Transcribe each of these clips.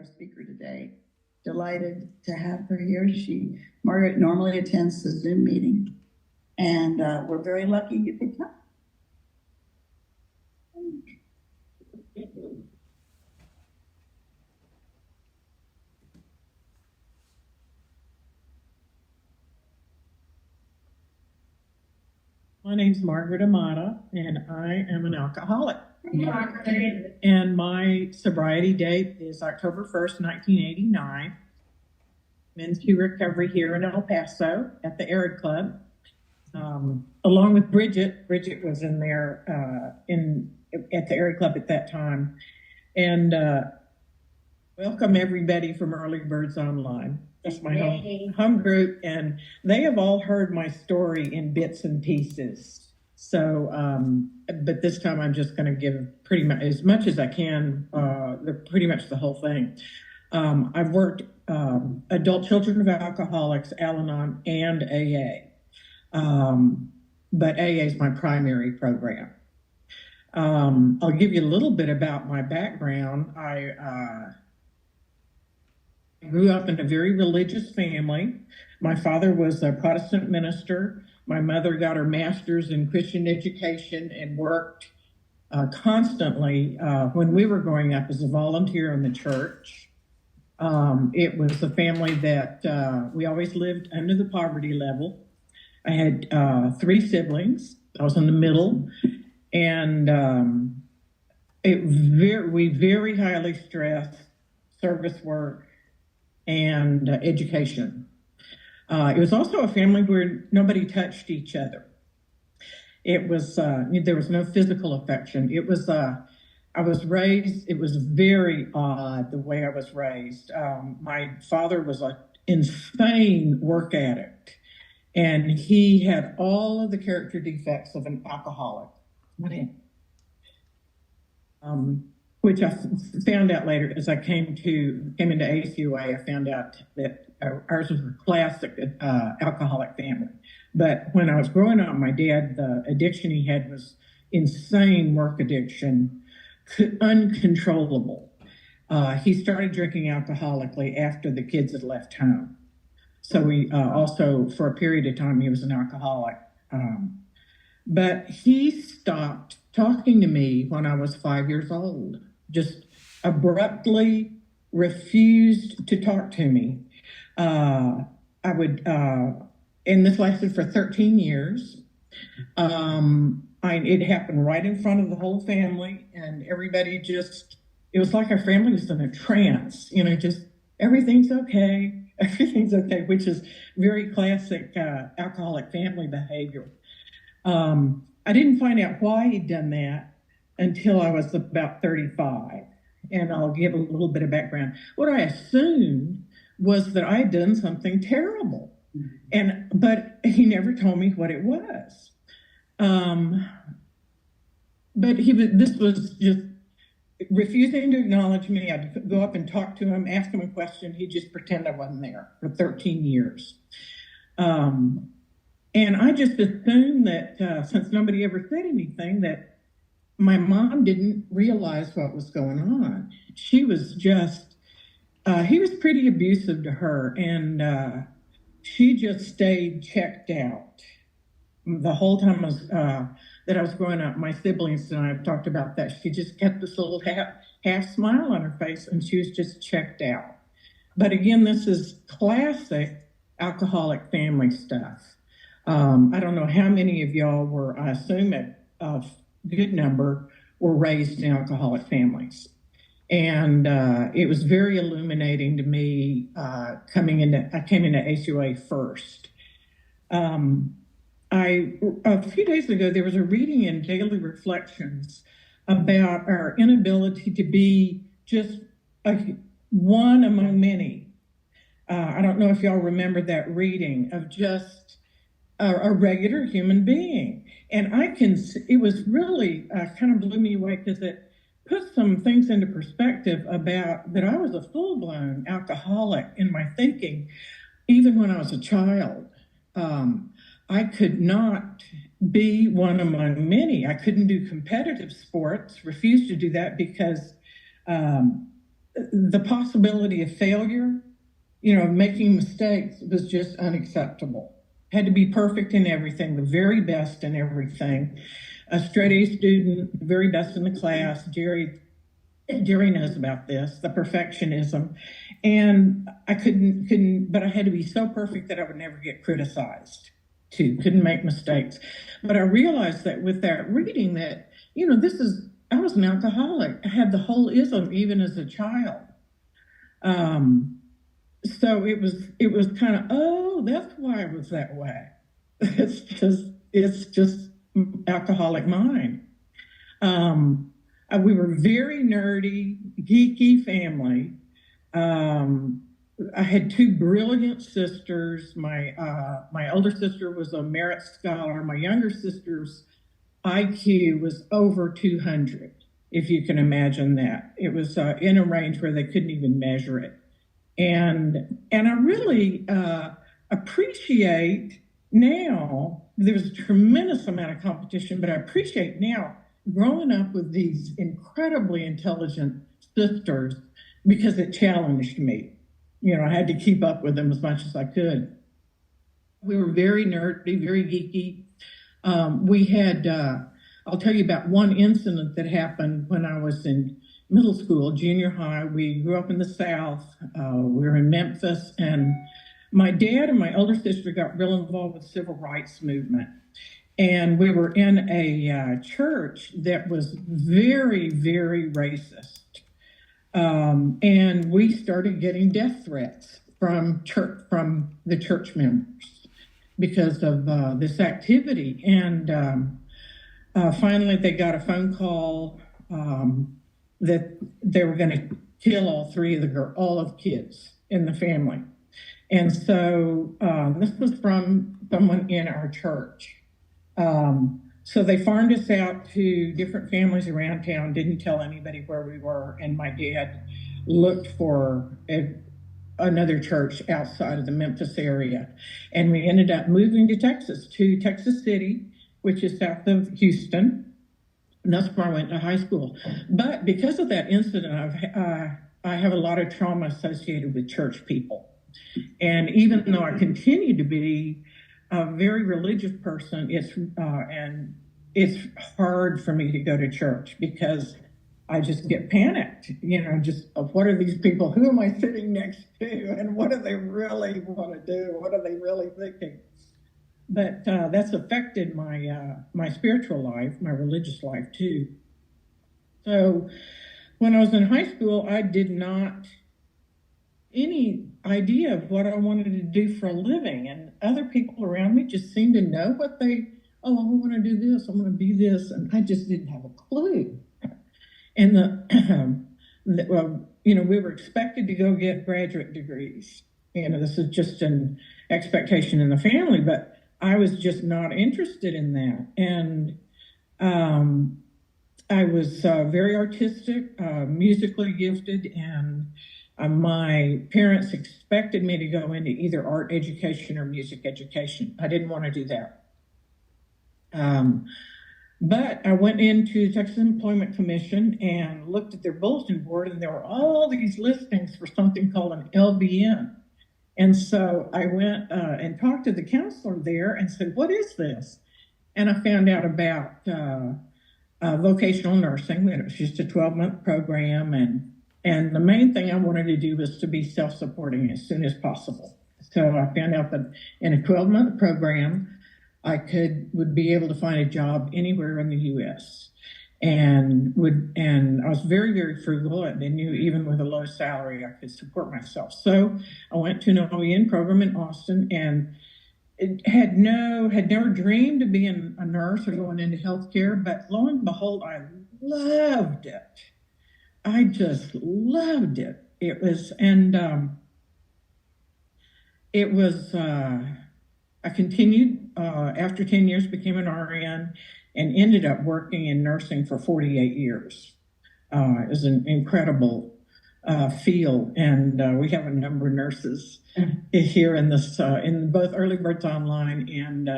our speaker today. Delighted to have her here. Margaret normally attends the Zoom meeting, and we're very lucky you could come. My name's Margaret A, and I am an alcoholic. And my sobriety date is October 1st, 1989. I'm into recovery here in El Paso at the Arid Club, along with Bridget. Bridget was in there at the Arid Club at that time. And welcome everybody from Early Birds Online. That's my home group, and they have all heard my story in bits and pieces. So, but this time I'm just going to give pretty much as much as I can, pretty much the whole thing. I've worked adult children of alcoholics, Al-Anon, and AA, but AA is my primary program. I'll give you a little bit about my background. I grew up in a very religious family. My father was a Protestant minister. My mother got her master's in Christian education and worked constantly when we were growing up as a volunteer in the church. It was a family that we always lived under the poverty level. I had 3 siblings. I was in the middle, and we very highly stressed service work and education. It was also a family where nobody touched each other. It was there was no physical affection. It was I was raised. It was very odd the way I was raised. My father was an insane work addict, and he had all of the character defects of an alcoholic. Which I found out later as I came into ACUA. I found out that ours was a classic alcoholic family. But when I was growing up, my dad, the addiction he had was insane work addiction, uncontrollable. He started drinking alcoholically after the kids had left home. So we also, for a period of time, he was an alcoholic. But he stopped talking to me when I was 5 years old. Just abruptly refused to talk to me. I would, and this lasted for 13 years. It happened right in front of the whole family, and everybody it was like our family was in a trance, just everything's okay, which is very classic alcoholic family behavior. I didn't find out why he'd done that until I was about 35, and I'll give a little bit of background. What I assumed was that I had done something terrible, but he never told me what it was. But this was just refusing to acknowledge me. I'd go up and talk to him, ask him a question. He'd just pretend I wasn't there for 13 years. And I just assumed that since nobody ever said anything, that my mom didn't realize what was going on. She was just, he was pretty abusive to her, and she just stayed checked out. The whole time that I was growing up, my siblings and I have talked about that. She just kept this little half smile on her face, and she was just checked out. But again, this is classic alcoholic family stuff. I don't know how many of y'all were, I assume a good number, were raised in alcoholic families. And it was very illuminating to me I came into ACUA first. A few days ago, there was a reading in Daily Reflections about our inability to be just one among many. I don't know if y'all remember that reading of just a regular human being. And it was really kind of blew me away because it put some things into perspective about that I was a full-blown alcoholic in my thinking, even when I was a child. I could not be one among many. I couldn't do competitive sports, refused to do that because the possibility of failure, making mistakes was just unacceptable. Had to be perfect in everything, the very best in everything. A straight A student, very best in the class. Jerry knows about this, the perfectionism. And I but I had to be so perfect that I would never get criticized too, couldn't make mistakes. But I realized that with that reading that, I was an alcoholic. I had the whole ism even as a child. So it was kind of, oh, that's why I was that way. It's just alcoholic mind. We were very nerdy, geeky family. I had two brilliant sisters. My older sister was a merit scholar. My younger sister's IQ was over 200, if you can imagine that. It was in a range where they couldn't even measure it. And I really appreciate now, there was a tremendous amount of competition, but I appreciate now growing up with these incredibly intelligent sisters because it challenged me. I had to keep up with them as much as I could. We were very nerdy, very geeky. We had, I'll tell you about one incident that happened when I was in middle school, junior high. We grew up in the South. We were in Memphis, and my dad and my older sister got real involved with the civil rights movement. And we were in a church that was very, very racist. And we started getting death threats from the church members because of this activity. And finally, they got a phone call that they were going to kill all the kids in the family. And so this was from someone in our church. So they farmed us out to different families around town, didn't tell anybody where we were, and my dad looked for another church outside of the Memphis area. And we ended up moving to Texas City, which is south of Houston. And that's where I went to high school. But because of that incident, I have a lot of trauma associated with church people. And even though I continue to be a very religious person, it's hard for me to go to church because I just get panicked, just what are these people? Who am I sitting next to? And what do they really want to do? What are they really thinking? But that's affected my spiritual life, my religious life too. So when I was in high school, I did not any idea of what I wanted to do for a living, and other people around me just seemed to know I want to do this, I want to be this, and I just didn't have a clue. And we were expected to go get graduate degrees. This is just an expectation in the family, but I was just not interested in that. And I was very artistic, musically gifted, and my parents expected me to go into either art education or music education. I didn't want to do that. But I went into the Texas Employment Commission and looked at their bulletin board, and there were all these listings for something called an LBN. And so I went and talked to the counselor there and said, what is this? And I found out about vocational nursing, that it was just a 12-month program. And the main thing I wanted to do was to be self-supporting as soon as possible. So I found out that in a 12-month program, I would be able to find a job anywhere in the U.S. and I was very, very frugal, and I knew even with a low salary, I could support myself. So I went to an OEN program in Austin, and had never dreamed of being a nurse or going into healthcare, but lo and behold, I loved it. I just loved it. I continued after 10 years, became an RN, and ended up working in nursing for 48 years. It was an incredible field, and we have a number of nurses here in this, in both Early Birds Online and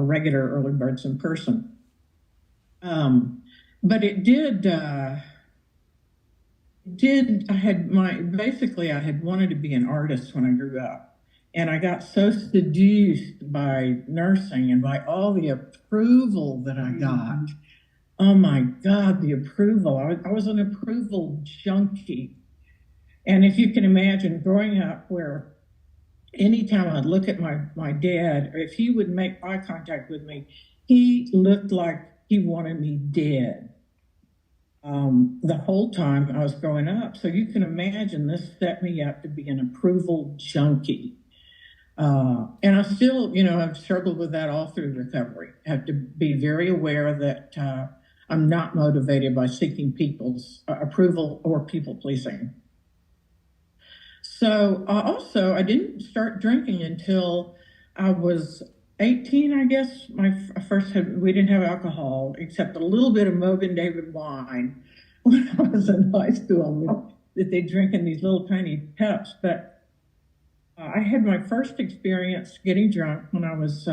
regular Early Birds in person. But it did I had wanted to be an artist when I grew up. And I got so seduced by nursing and by all the approval that I got. Oh my God, the approval. I was an approval junkie. And if you can imagine growing up where anytime I'd look at my dad, or if he would make eye contact with me, he looked like he wanted me dead. The whole time I was growing up. So you can imagine this set me up to be an approval junkie. And I still, I've struggled with that all through recovery. I have to be very aware that I'm not motivated by seeking people's approval or people pleasing. So also, I didn't start drinking until I was 18, I guess. We didn't have alcohol except a little bit of Mogan David wine when I was in high school that they drink in these little tiny cups. But I had my first experience getting drunk when I was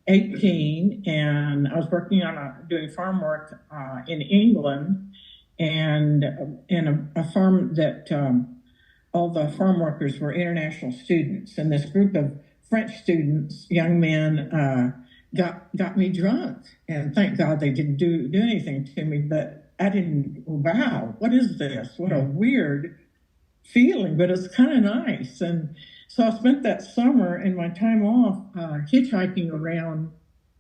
18, and I was working on doing farm work in England, and in a farm that all the farm workers were international students, and this group of French students, young men, got me drunk, and thank God they didn't do anything to me. But I didn't. Wow, what is this? What a weird feeling, but it's kind of nice. And so I spent that summer and my time off hitchhiking around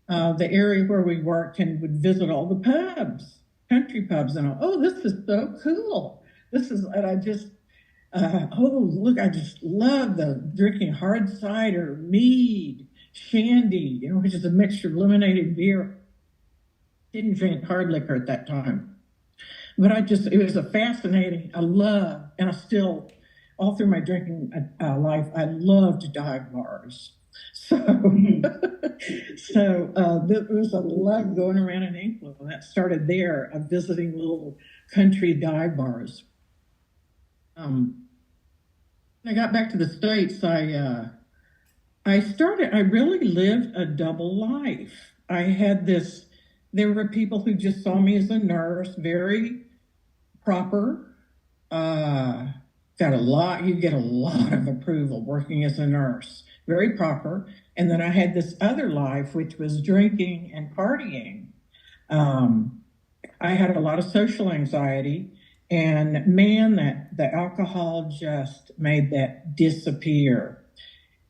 the area where we worked and would visit all the pubs, country pubs, and this is so cool. And I just, look, I just love the drinking hard cider, mead, shandy, which is a mixture of lemonade and beer. Didn't drink hard liquor at that time. But it was a fascinating, I love, and I still, all through my drinking life, I loved dive bars. So, there was a love going around in England. That started there, of visiting little country dive bars. When I got back to the States, I really lived a double life. There were people who just saw me as a nurse, very proper. You get a lot of approval working as a nurse, very proper. And then I had this other life, which was drinking and partying. I had a lot of social anxiety, and man, that the alcohol just made that disappear.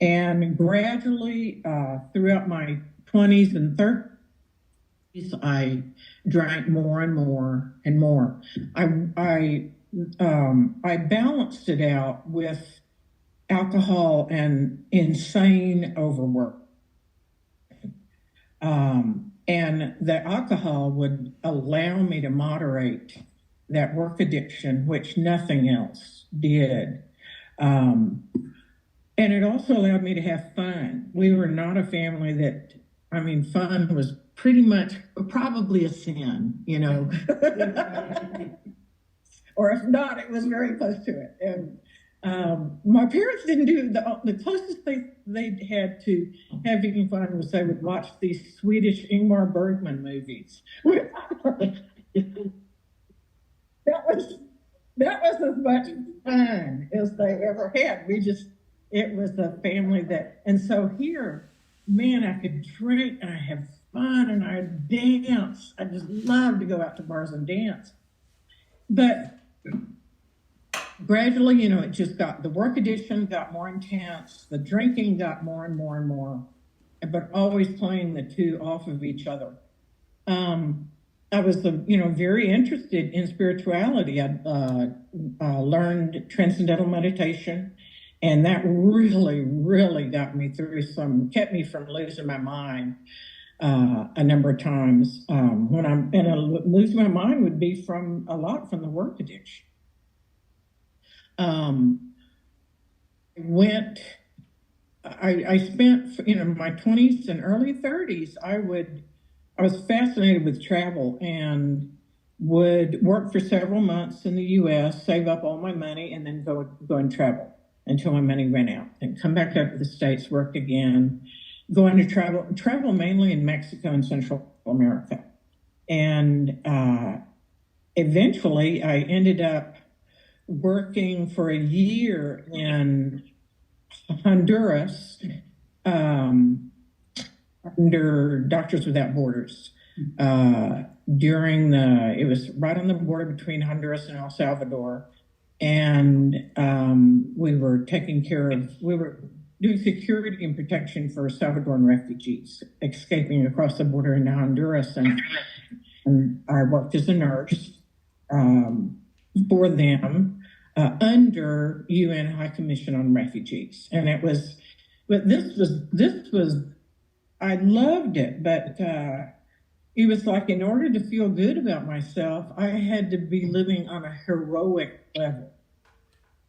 And gradually, throughout my 20s and 30s, I drank more and more and more. I balanced it out with alcohol and insane overwork. And the alcohol would allow me to moderate that work addiction, which nothing else did. And it also allowed me to have fun. We were not a family fun was pretty much probably a sin, or if not, it was very close to it. And my parents didn't do the closest they had to having fun was they would watch these Swedish Ingmar Bergman movies. That was as much fun as they ever had. It was a family and so here, man, I could drink and I have fun and I dance. I just love to go out to bars and dance. But gradually, it just the work addiction got more intense. The drinking got more and more and more, but always playing the two off of each other. I was, very interested in spirituality. I learned transcendental meditation, and that really, really got me through kept me from losing my mind a number of times. Losing my mind would be from the work addiction. I spent, my 20s and early 30s, I was fascinated with travel and would work for several months in the U.S., save up all my money, and then go and travel until my money ran out, and come back up to the States, work again, going to travel mainly in Mexico and Central America. And eventually I ended up working for a year in Honduras under Doctors Without Borders. It was right on the border between Honduras and El Salvador. And we were doing security and protection for Salvadoran refugees escaping across the border into Honduras. And I worked as a nurse for them under UN High Commission on Refugees. And this was, I loved it, but it was like in order to feel good about myself, I had to be living on a heroic level.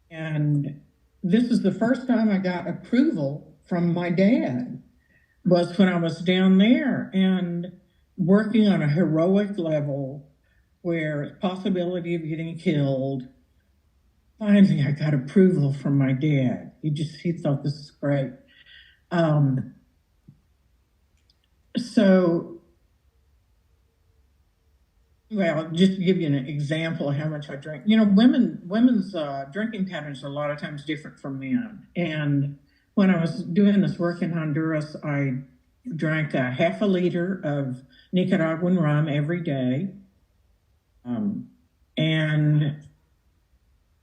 And this is the first time I got approval from my dad, was when I was down there and working on a heroic level where possibility of getting killed. Finally, I got approval from my dad. He thought this is great. Just to give you an example of how much I drink, women's drinking patterns are a lot of times different from men. And when I was doing this work in Honduras, I drank a half a liter of Nicaraguan rum every day. And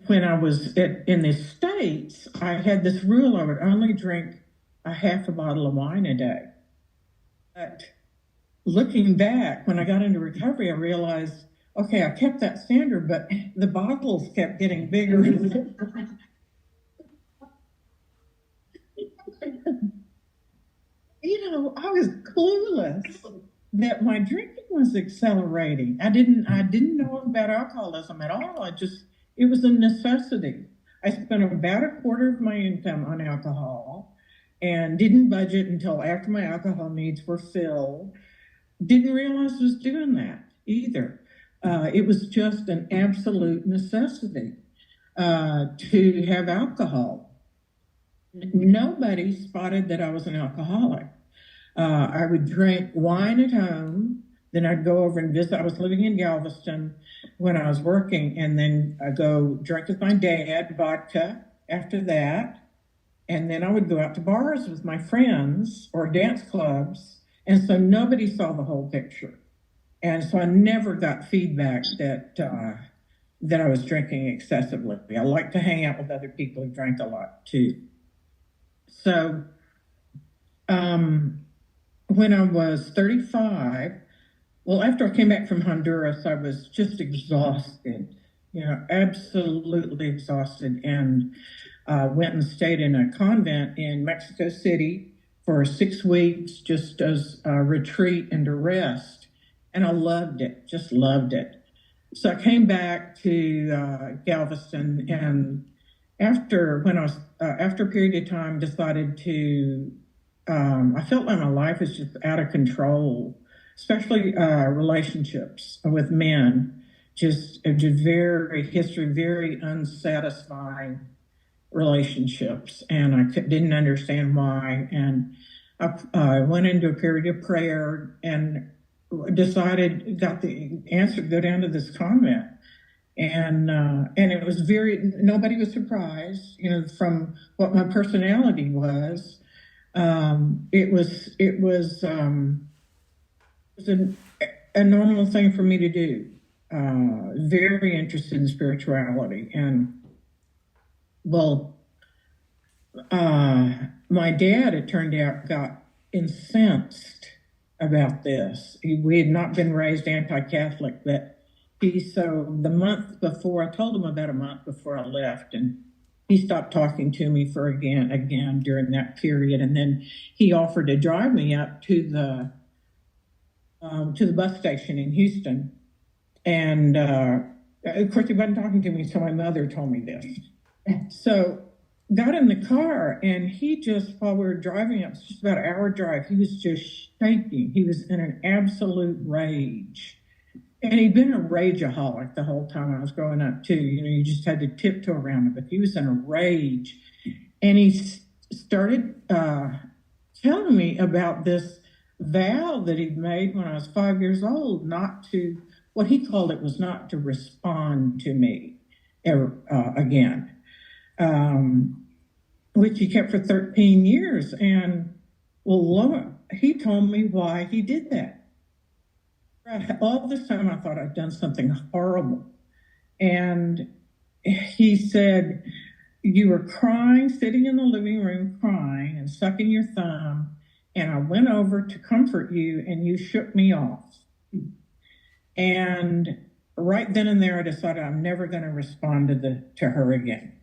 when I was in the States, I had this rule I would only drink a half a bottle of wine a day. But looking back, when I got into recovery, I realized, okay, I kept that standard, but the bottles kept getting bigger. I was clueless that my drinking was accelerating. I didn't know about alcoholism at all. It was a necessity. I spent about a quarter of my income on alcohol and didn't budget until after my alcohol needs were filled. Didn't realize I was doing that either. It was just an absolute necessity to have alcohol. Nobody spotted that I was an alcoholic. I would drink wine at home, then I'd go over and visit. I was living in Galveston when I was working, and then I'd go drink with my dad, vodka after that. And then I would go out to bars with my friends or dance clubs. And so nobody saw the whole picture. And so I never got feedback that I was drinking excessively. I like to hang out with other people who drank a lot too. So when I was 35, after I came back from Honduras, I was just exhausted, absolutely exhausted, and went and stayed in a convent in Mexico City for 6 weeks, just as a retreat and a rest. And I loved it, just loved it. So I came back to Galveston, and after a period of time, decided to, I felt like my life was just out of control, especially relationships with men, just very unsatisfying relationships, and I didn't understand why. And I went into a period of prayer and got the answer to go down to this convent. And it was nobody was surprised, from what my personality was. It was a normal thing for me to do. Very interested in spirituality. And my dad, it turned out, got incensed about this. We had not been raised anti-Catholic, but the month before, I told him about a month before I left, and he stopped talking to me for again during that period. And then he offered to drive me up to the bus station in Houston. And of course, he wasn't talking to me, so my mother told me this. So got in the car, and he just, while we were driving up, it's just about an hour drive, he was just shaking. He was in an absolute rage. And he'd been a rageaholic the whole time I was growing up, too. You just had to tiptoe around it, but he was in a rage. And he started telling me about this vow that he'd made when I was 5 years old, what he called it was not to respond to me. again, which he kept for 13 years. And he told me why he did that. All this time I thought I'd done something horrible. And he said, you were crying, sitting in the living room crying and sucking your thumb. And I went over to comfort you and you shook me off. And right then and there, I decided I'm never going to respond to her again.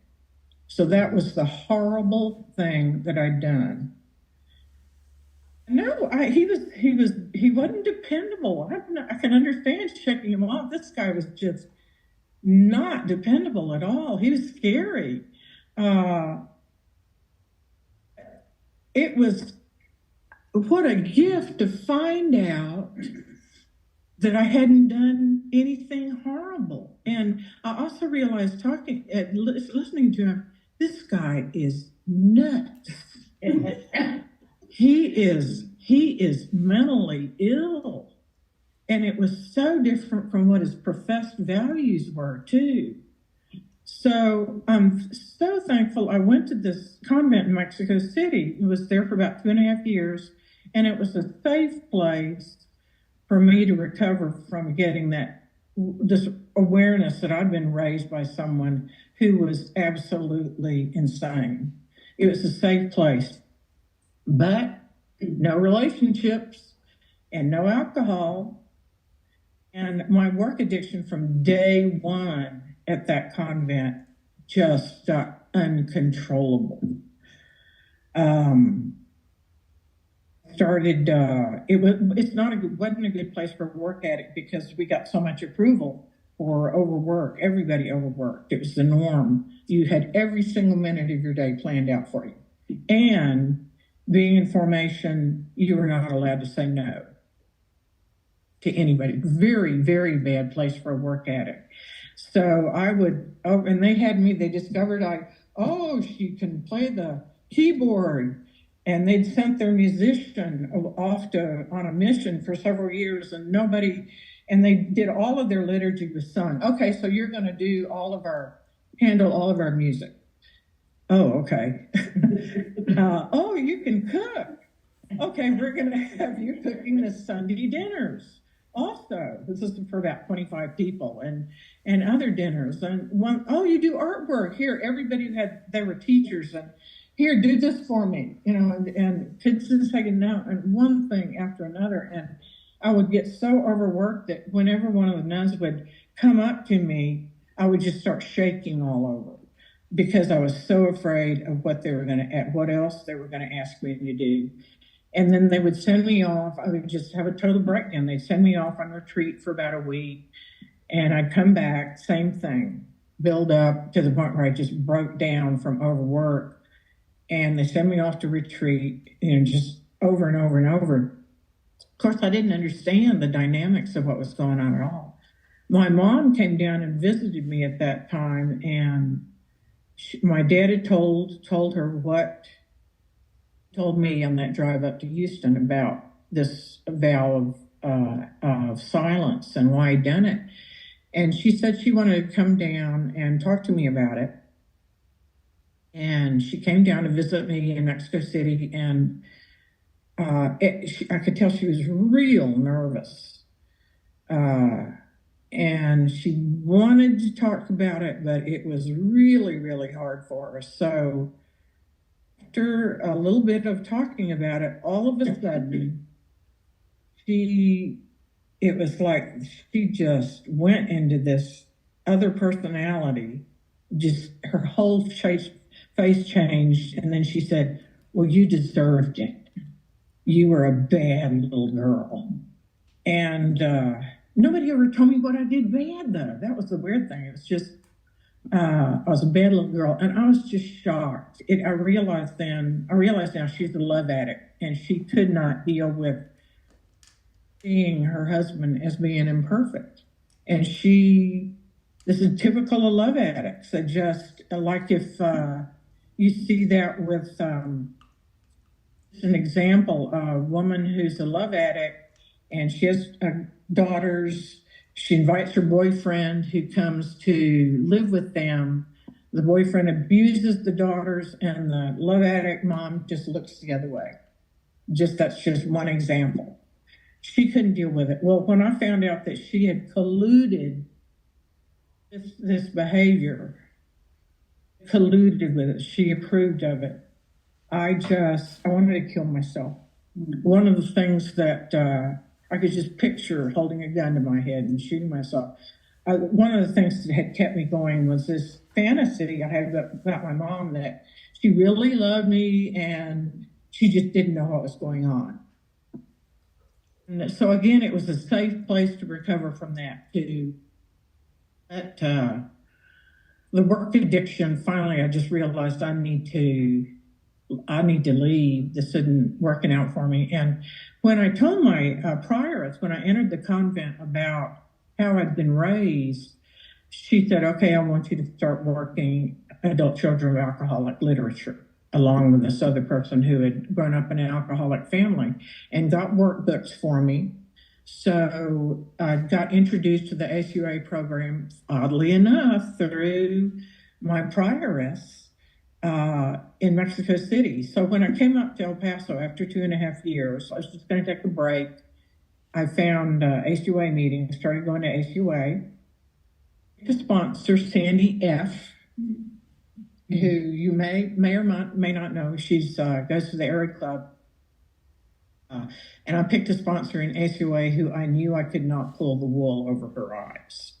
So that was the horrible thing that I'd done. No, he wasn't dependable. I can understand shaking him off. This guy was just not dependable at all. He was scary. It was what a gift to find out that I hadn't done anything horrible. And I also realized listening to him, this guy is nuts. He is mentally ill. And it was so different from what his professed values were, too. So I'm so thankful I went to this convent in Mexico City. I was there for about 2.5 years, and it was a safe place for me to recover from getting this awareness that I'd been raised by someone who was absolutely insane. It was a safe place, but no relationships and no alcohol. And my work addiction from day one at that convent just got uncontrollable. Wasn't a good place for a work addict because we got so much approval for overwork. Everybody overworked. It was the norm. You had every single minute of your day planned out for you. And being in formation, you were not allowed to say no to anybody. Very, very bad place for a work addict. So and they discovered she can play the keyboard. And they'd sent their musician off on a mission for several years and they did all of their liturgy with sung. Okay, so you're going to handle all of our music. Oh, okay. You can cook. Okay, we're going to have you cooking the Sunday dinners. Also, this is for about 25 people and other dinners. And you do artwork. Here, they were teachers and here, do this for me, and kids just taking no, and one thing after another. And I would get so overworked that whenever one of the nuns would come up to me, I would just start shaking all over because I was so afraid of what else they were going to ask me to do. And then they would send me off. I would just have a total breakdown. They'd send me off on retreat for about a week, and I'd come back, same thing, build up to the point where I just broke down from overwork. And they sent me off to retreat, just over and over and over. Of course, I didn't understand the dynamics of what was going on at all. My mom came down and visited me at that time, and my dad had told her what told me on that drive up to Houston about this vow of silence and why I'd done it. And she said she wanted to come down and talk to me about it. And she came down to visit me in Mexico City, and I could tell she was real nervous. And she wanted to talk about it, but it was really, really hard for her. So after a little bit of talking about it, all of a sudden, it was like she just went into this other personality, just her whole face changed, and then she said, well, you deserved it. You were a bad little girl. And nobody ever told me what I did bad, though. That was the weird thing. It was just, I was a bad little girl, and I was just shocked. I realized now she's a love addict, and she could not deal with seeing her husband as being imperfect. And this is typical of love addicts. They just, like if you see that with an example, a woman who's a love addict and she has daughters She invites her boyfriend who comes to live with them. The boyfriend abuses the daughters, and the love addict mom just looks the other way. That's just one example. She couldn't deal with it. Well, when I found out that she had colluded this behavior, colluded with it, she approved of it, I wanted to kill myself. One of the things that I could just picture holding a gun to my head and shooting myself. One of the things that had kept me going was this fantasy I had about my mom, that she really loved me and she just didn't know what was going on. And so again, it was a safe place to recover from that, the work addiction. Finally, I just realized I need to leave. This isn't working out for me. And when I told my prioress, when I entered the convent, about how I'd been raised, she said, okay, I want you to start working adult children of alcoholic literature, along with this other person who had grown up in an alcoholic family, and got workbooks for me. So I got introduced to the ACUA program, oddly enough, through my prioress in Mexico City. So when I came up to El Paso after 2.5 years, I was just going to take a break. I found ACUA meetings, started going to ACUA. The sponsor, Sandy F., who you may or may not know. She's goes to the Airy Club. And I picked a sponsor in ACUA who I knew I could not pull the wool over her eyes.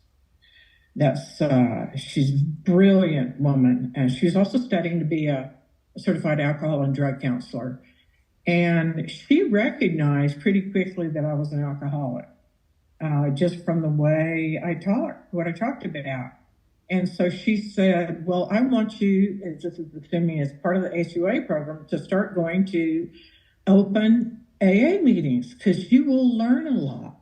She's a brilliant woman. And she's also studying to be a certified alcohol and drug counselor. And she recognized pretty quickly that I was an alcoholic, just from the way I talked, what I talked about. And so she said, well, I want you, this is assuming as part of the ACUA program, to start going to open AA meetings, because you will learn a lot.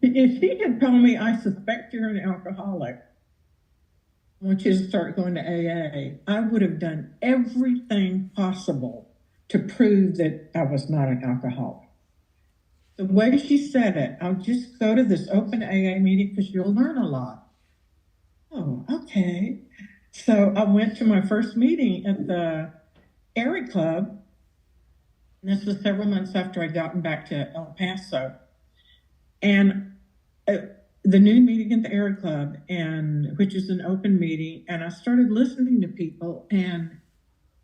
If she had told me, I suspect you're an alcoholic, I want you to start going to AA, I would have done everything possible to prove that I was not an alcoholic. The way she said it, I'll just go to this open AA meeting because you'll learn a lot. Oh, okay. So I went to my first meeting at the Airy Club. And this was several months after I'd gotten back to El Paso. And the new meeting at the Airy Club, which is an open meeting, and I started listening to people, and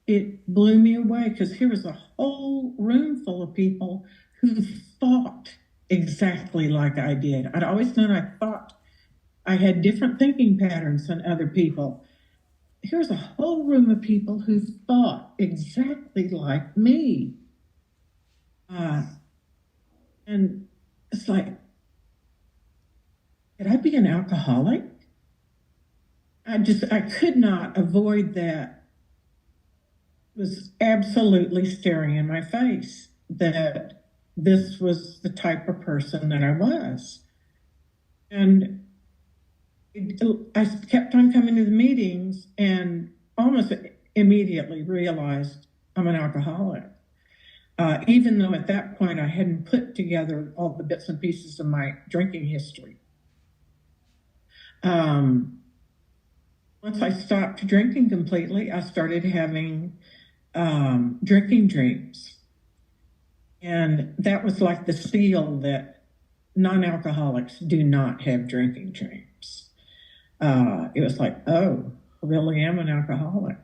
it blew me away, because here was a whole room full of people who thought exactly like I did. I'd always known I thought I had different thinking patterns than other people. Here's a whole room of people who thought exactly like me. And it's like, could I be an alcoholic? I could not avoid that. It was absolutely staring in my face that this was the type of person that I was. And I kept on coming to the meetings and almost immediately realized I'm an alcoholic. Even though at that point I hadn't put together all the bits and pieces of my drinking history. Once I stopped drinking completely, I started having drinking dreams. And that was like the seal that non-alcoholics do not have drinking dreams. It was like, oh, I really am an alcoholic.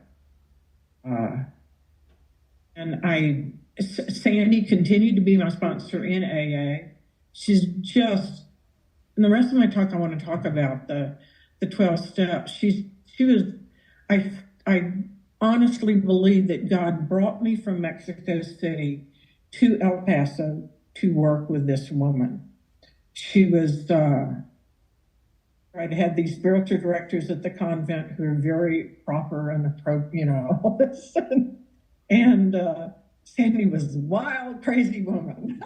And Sandy continued to be my sponsor in AA. She's just, and the rest of my talk, I want to talk about the 12 steps. I honestly believe that God brought me from Mexico City to El Paso to work with this woman. She was, I'd had these spiritual directors at the convent who were very proper and appropriate, all this. And Sandy was a wild, crazy woman.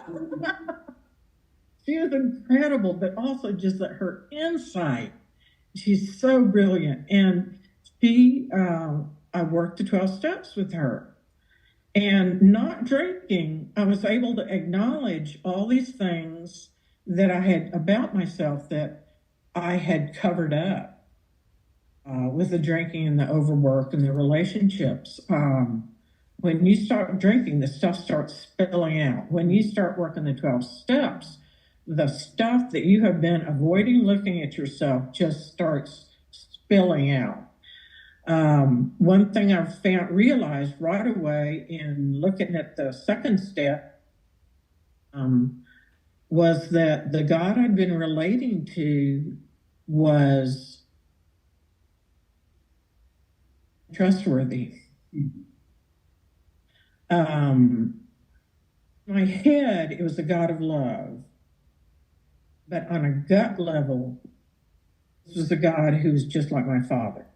She was incredible, but also just her insight. She's so brilliant. And I worked the 12 steps with her. And not drinking, I was able to acknowledge all these things that I had about myself that I had covered up with the drinking and the overwork and the relationships. When you start drinking, the stuff starts spilling out. When you start working the 12 steps, the stuff that you have been avoiding looking at yourself just starts spilling out. One thing I realized right away in looking at the second step was that the God I'd been relating to was trustworthy. My head, it was a God of love, but on a gut level, this was a God who was just like my father.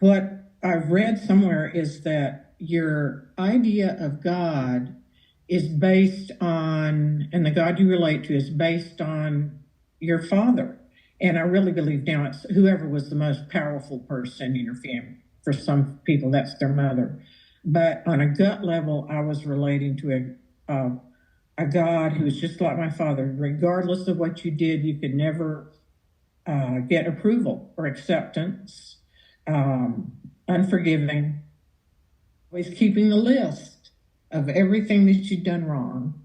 What I've read somewhere is that your idea of God is based on, and the God you relate to is based on your father. And I really believe now it's whoever was the most powerful person in your family. For some people, that's their mother. But on a gut level, I was relating to a God who was just like my father. Regardless of what you did, you could never get approval or acceptance. Unforgiving, always keeping the list of everything that you've done wrong.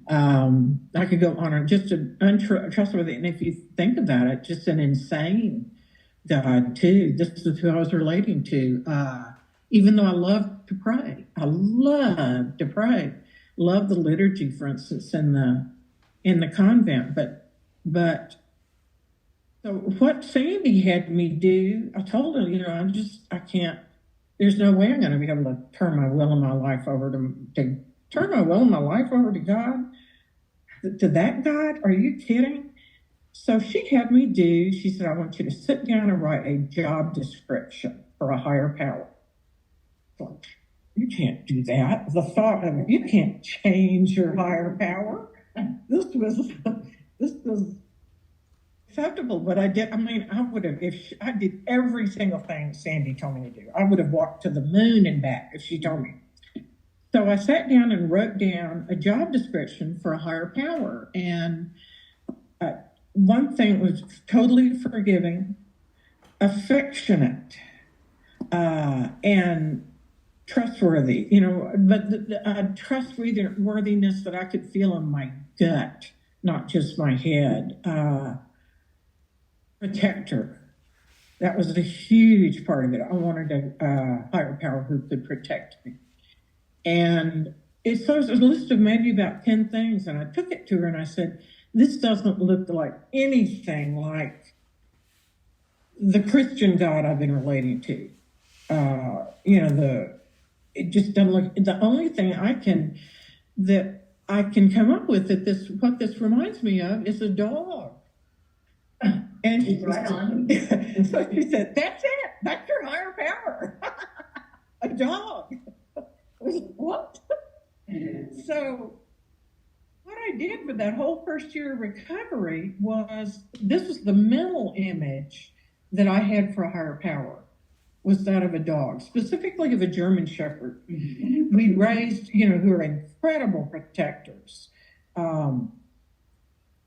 I could go on just untrustworthy, and if you think about it, just an insane God too. This is who I was relating to. Even though I love to pray, love the liturgy, for instance, in the convent. But so what Sandy had me do, I told her, I can't. There's no way I'm going to be able to turn my will and my life over to turn my will and my life over to God, to that God. Are you kidding? So she had me she said, I want you to sit down and write a job description for a higher power. So, you can't do that. The thought of you can't change your higher power. This was acceptable, but I would have, if I did every single thing Sandy told me to do, I would have walked to the moon and back if she told me. So I sat down and wrote down a job description for a higher power. And one thing was totally forgiving, affectionate, and trustworthy, but the trustworthiness that I could feel in my gut, not just my head. Protector. That was a huge part of it. I wanted a higher power who could protect me. And it was a list of maybe about 10 things. And I took it to her and I said, this doesn't look like anything like the Christian God I've been relating to. It just doesn't look, the only thing I can come up with what this reminds me of is a dog. And she's right on. So she said, that's it. That's your higher power. A dog. What? So what I did for that whole first year of recovery this was the mental image that I had for a higher power, was that of a dog, specifically of a German Shepherd. We raised, who are incredible protectors. And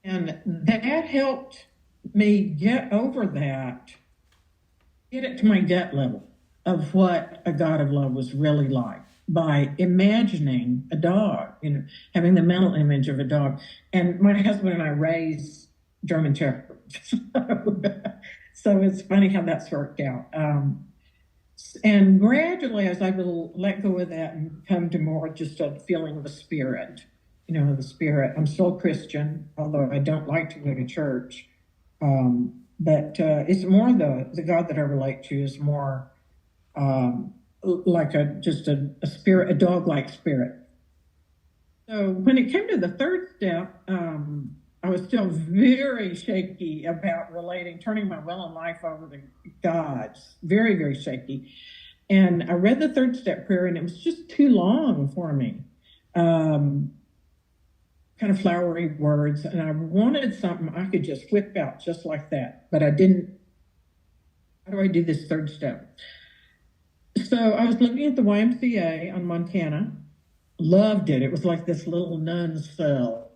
that helped me get over that, get it to my gut level of what a God of love was really like by imagining a dog, having the mental image of a dog. And my husband and I raised German Shepherds. So it's funny how that's worked out. And gradually, as I will let go of that and come to more just a feeling of the Spirit, the Spirit. I'm still Christian, although I don't like to go to church. But it's more the God that I relate to is more like a spirit, a dog-like spirit. So when it came to the third step, I was still very shaky about turning my will and life over to God. Very, very shaky. And I read the third step prayer, and it was just too long for me. Kind of flowery words, and I wanted something I could just whip out just like that, but I didn't. How do I do this third step? So I was looking at the YMCA on Montana, loved it. It was like this little nun cell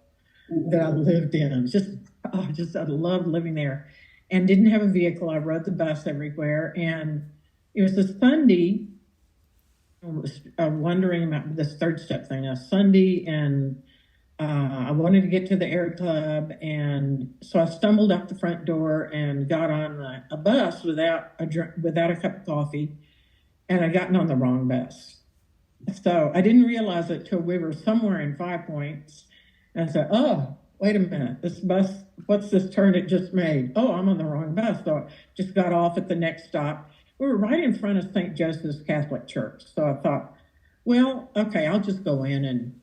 that I lived in. It was just I loved living there, and didn't have a vehicle. I rode the bus everywhere, and it was a Sunday. I was wondering about this third step thing. A Sunday, and I wanted to get to the Air Club, and so I stumbled out the front door and got on a bus without a cup of coffee, and I gotten on the wrong bus. So I didn't realize it till we were somewhere in 5 Points. And I said, oh, wait a minute, this bus, what's this turn it just made? Oh, I'm on the wrong bus. So I just got off at the next stop. We were right in front of St. Joseph's Catholic Church. So I thought, well, okay, I'll just go in and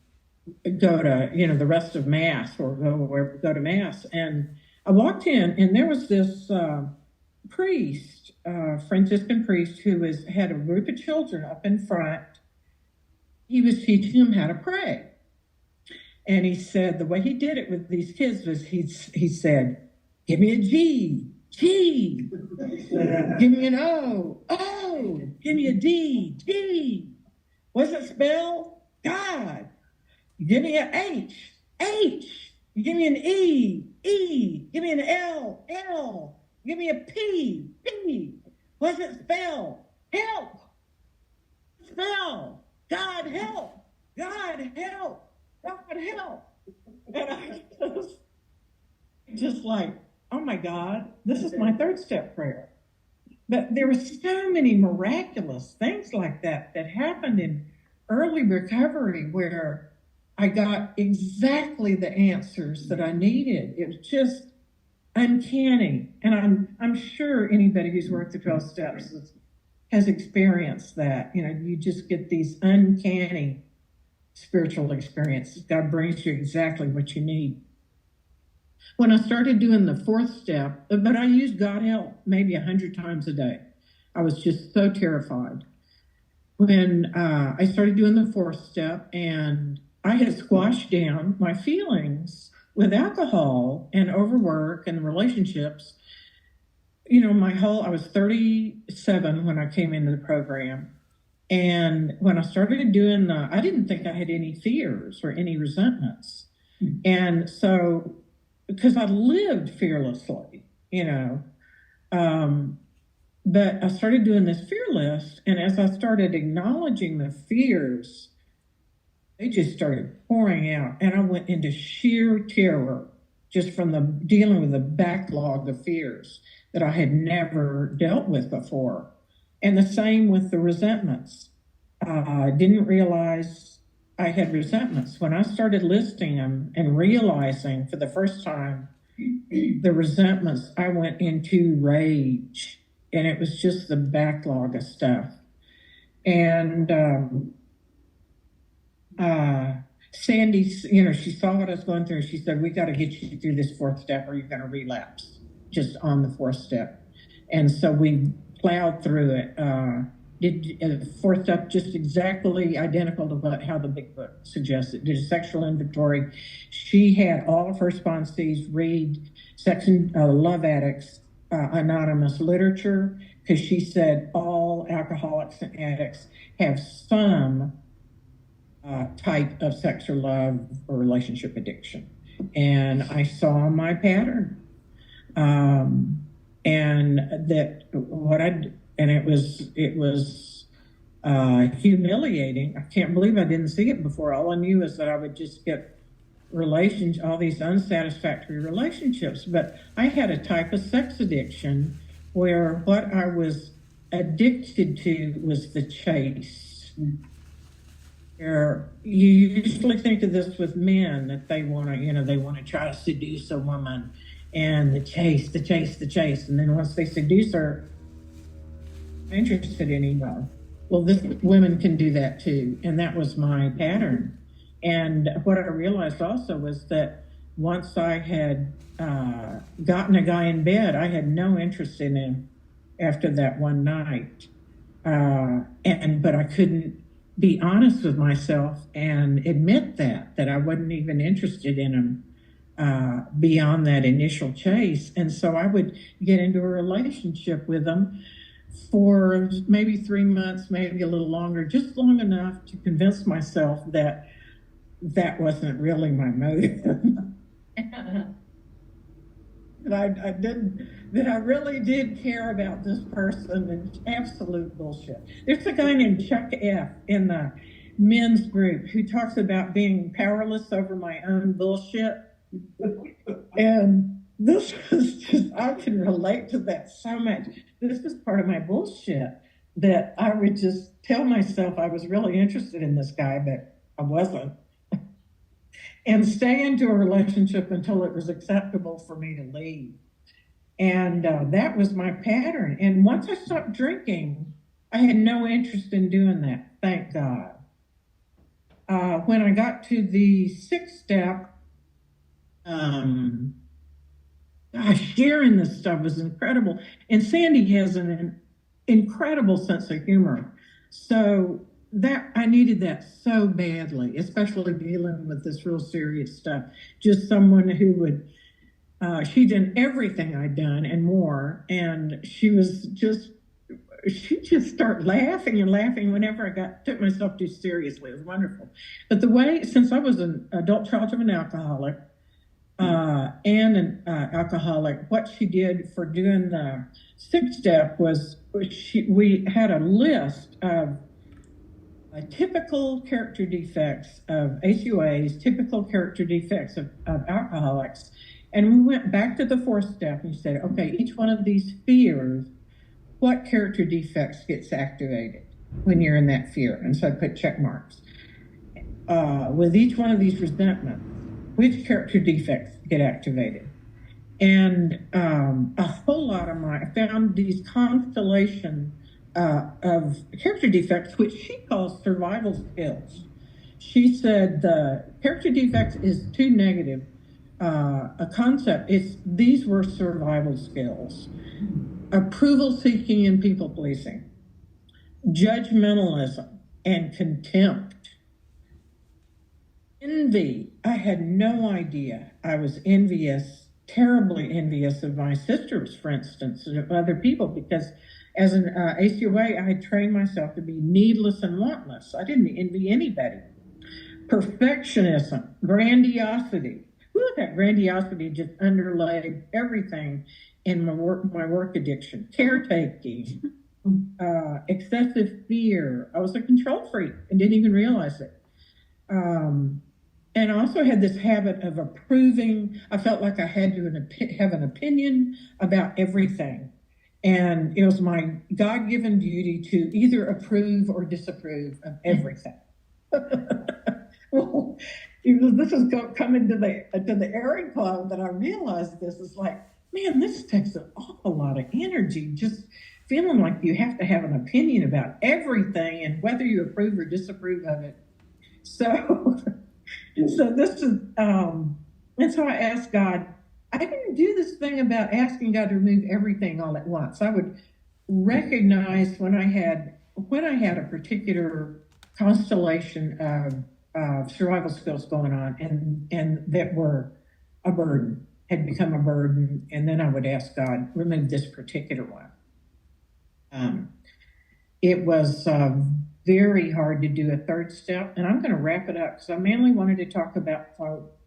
go to, the rest of Mass, or go to Mass. And I walked in, and there was this priest, Franciscan priest, who had a group of children up in front. He was teaching them how to pray. And he said the way he did it with these kids was he said, give me a G, G. Give me an O, O. Give me a D, D. What's it spell? God. Give me an H, H. Give me an E, E. Give me an L, L. Give me a P, P. What's it spell? Help. Spell. God help. God help. God help. And I was just like, oh my God, this is my third step prayer. But there were so many miraculous things like that happened in early recovery, where I got exactly the answers that I needed. It was just uncanny. And I'm sure anybody who's worked the 12 steps has experienced that. You just get these uncanny spiritual experiences. God brings you exactly what you need. When I started doing the fourth step, but I used God help maybe 100 times a day. I was just so terrified. When I started doing the fourth step, and I had squashed down my feelings with alcohol and overwork and relationships. I was 37 when I came into the program. And when I started doing I didn't think I had any fears or any resentments. And so, because I lived fearlessly, but I started doing this fear list. And as I started acknowledging the fears, they just started pouring out. And I went into sheer terror just from dealing with the backlog of fears that I had never dealt with before. And the same with the resentments. I didn't realize I had resentments. When I started listing them and realizing for the first time the resentments, I went into rage. And it was just the backlog of stuff. And Sandy, she saw what I was going through. She said, we got to get you through this fourth step or you're going to relapse just on the fourth step. And so we plowed through it. Did fourth step just exactly identical to how the big book suggested. Did a sexual inventory. She had all of her sponsees read Love Addicts Anonymous literature, because she said all alcoholics and addicts have some type of sex or love or relationship addiction. And I saw my pattern. And that it was humiliating. I can't believe I didn't see it before. All I knew is that I would just get all these unsatisfactory relationships. But I had a type of sex addiction where what I was addicted to was the chase. You usually think of this with men, that they want to try to seduce a woman, and the chase. And then once they seduce her, I'm interested anymore. Well, women can do that too. And that was my pattern. And what I realized also was that once I had gotten a guy in bed, I had no interest in him after that one night. But I couldn't be honest with myself and admit that I wasn't even interested in him beyond that initial chase. And so I would get into a relationship with him for maybe 3 months, maybe a little longer, just long enough to convince myself that that wasn't really my motive. That I really did care about this person, and absolute bullshit. There's a guy named Chuck F. in the men's group who talks about being powerless over my own bullshit. And this is just, I can relate to that so much. This is part of my bullshit, that I would just tell myself I was really interested in this guy, but I wasn't. And stay into a relationship until it was acceptable for me to leave. And that was my pattern. And once I stopped drinking, I had no interest in doing that, thank God. When I got to the 6th step, sharing this stuff was incredible. And Sandy has an incredible sense of humor. So that I needed that so badly, especially dealing with this real serious stuff. Just someone who would, she did everything I'd done and more. And she'd just start laughing and laughing whenever I took myself too seriously. It was wonderful. But the way, since I was an adult child of an alcoholic, and an alcoholic, what she did for doing the 6th step was we had a list of typical character defects of HUAs, typical character defects of alcoholics. And we went back to the 4th step and said, okay, each one of these fears, what character defects gets activated when you're in that fear? And so I put check marks. With each one of these resentments, which character defects get activated? And a whole lot of I found these constellation of character defects, which she calls survival skills. She said the character defects is too negative a concept. These were survival skills: approval seeking and people pleasing, judgmentalism and contempt, envy. I had no idea I was envious, terribly envious of my sisters, for instance, and of other people, because as an ACOA, I had trained myself to be needless and wantless. I didn't envy anybody. Perfectionism, grandiosity. Ooh, that grandiosity just underlay everything in my work addiction. Caretaking, excessive fear. I was a control freak and didn't even realize it. And I also had this habit of approving. I felt like I had to have an opinion about everything. And it was my God-given duty to either approve or disapprove of everything. Well, this was coming to the Airing Club that I realized this is like, man, this takes an awful lot of energy, just feeling like you have to have an opinion about everything and whether you approve or disapprove of it. So this is, and so I asked God. I didn't do this thing about asking God to remove everything all at once. I would recognize when I had a particular constellation of survival skills going on, and that were a burden, had become a burden, and then I would ask God, remove this particular one. It was very hard to do a 3rd step, and I'm going to wrap it up because I mainly wanted to talk about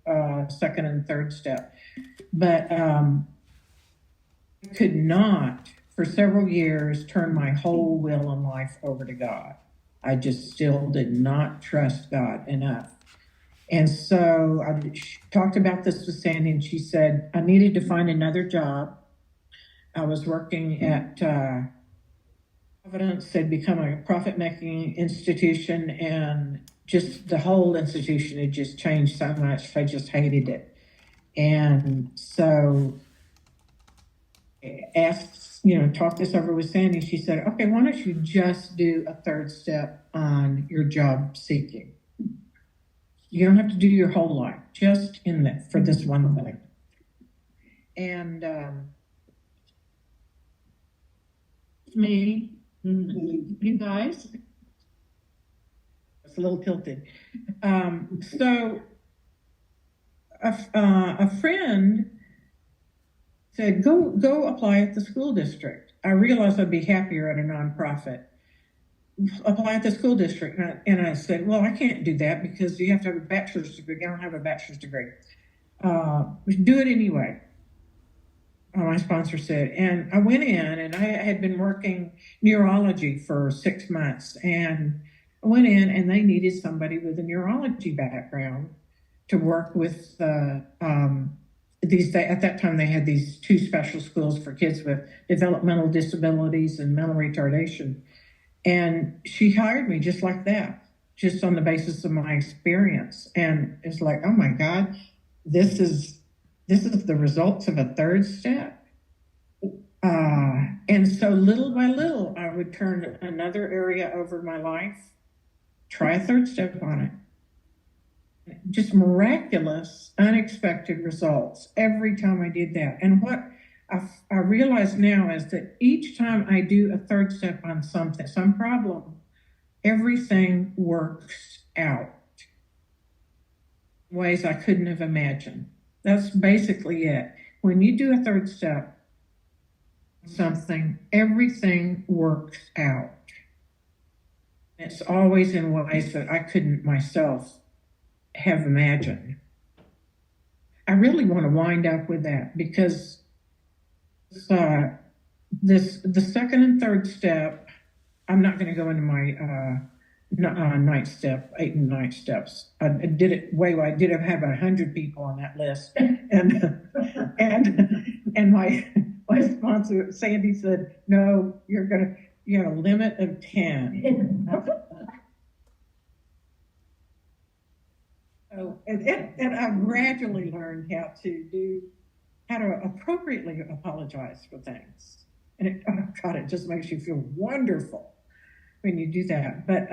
2nd and 3rd step, but I could not, for several years, turn my whole will and life over to God. I just still did not trust God enough. And so I talked about this with Sandy, and she said I needed to find another job. I was working at Providence had become a profit-making institution, and just the whole institution had just changed so much. I just hated it. And so talked this over with Sandy. She said, okay, why don't you just do a 3rd step on your job seeking? You don't have to do your whole life, just in that for this one thing. And me, you guys, it's a little tilted. So a friend said, go apply at the school district. I realized I'd be happier at a nonprofit. Apply at the school district. And I said, well, I can't do that because you have to have a bachelor's degree. I don't have a bachelor's degree. Do it anyway. My sponsor said, and I went in and I had been working neurology for 6 months, and I went in and they needed somebody with a neurology background to work with at that time they had these 2 special schools for kids with developmental disabilities and mental retardation. And she hired me just like that, just on the basis of my experience. And it's like, oh my God, this is the results of a 3rd step. And so little by little, I would turn another area over my life, try a 3rd step on it. Just miraculous, unexpected results every time I did that. And what I realize now is that each time I do a 3rd step on something, some problem, everything works out in ways I couldn't have imagined. That's basically it. When you do a 3rd step, something, everything works out. It's always in ways that I couldn't myself have imagined. I really want to wind up with that because the 2nd and 3rd step, I'm not going to go into my 9th step, 8 and 9 steps. I did it I did have 100 people on that list, and my sponsor Sandy said, "No, you have a limit of 10." So, and I gradually learned how to appropriately apologize for things, and it just makes you feel wonderful when you do that. But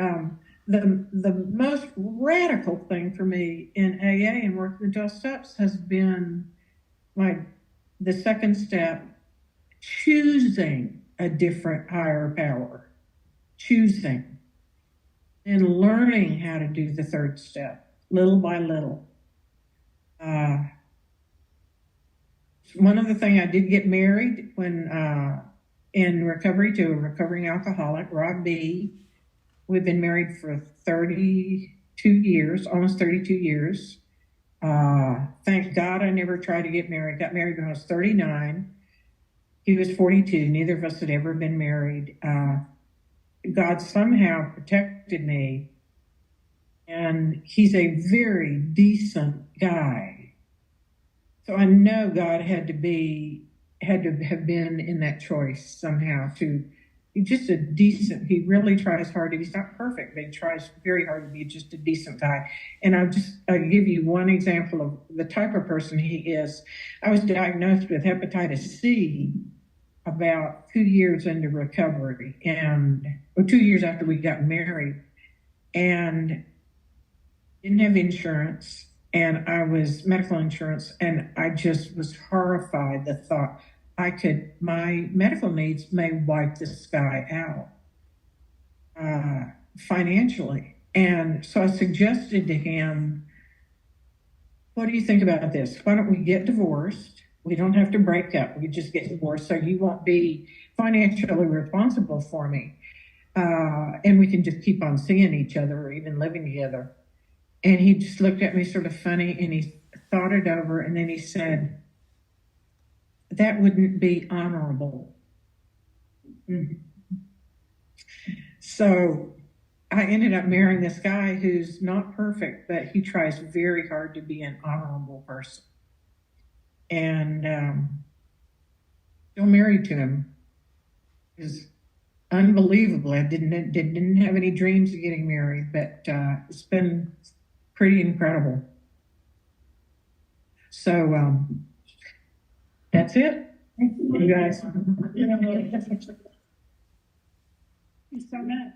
the most radical thing for me in AA and working the 12 steps has been the 2nd step, choosing a different higher power, choosing, and learning how to do the 3rd step little by little. One other thing, I did get married when in recovery to a recovering alcoholic, Rob B. We've been married for 32 years, almost 32 years. Thank God I never tried to get married. Got married when I was 39. He was 42. Neither of us had ever been married. God somehow protected me. And he's a very decent guy. So I know God had to have been in that choice somehow he's just a decent, he really tries hard. He's not perfect, but he tries very hard to be just a decent guy. And I'll give you one example of the type of person he is. I was diagnosed with hepatitis C about 2 years into recovery, or 2 years after we got married, and didn't have insurance, and I was medical insurance, and I just was horrified the thought my medical needs may wipe this guy out financially. And so I suggested to him, what do you think about this? Why don't we get divorced? We don't have to break up. We just get divorced so you won't be financially responsible for me. And we can just keep on seeing each other or even living together. And he just looked at me sort of funny, and he thought it over, and then he said, that wouldn't be honorable. So I ended up marrying this guy who's not perfect, but he tries very hard to be an honorable person. And still married to him. It was unbelievable. I didn't have any dreams of getting married, but it's been pretty incredible. So that's it. Thank you guys. Thank you so much.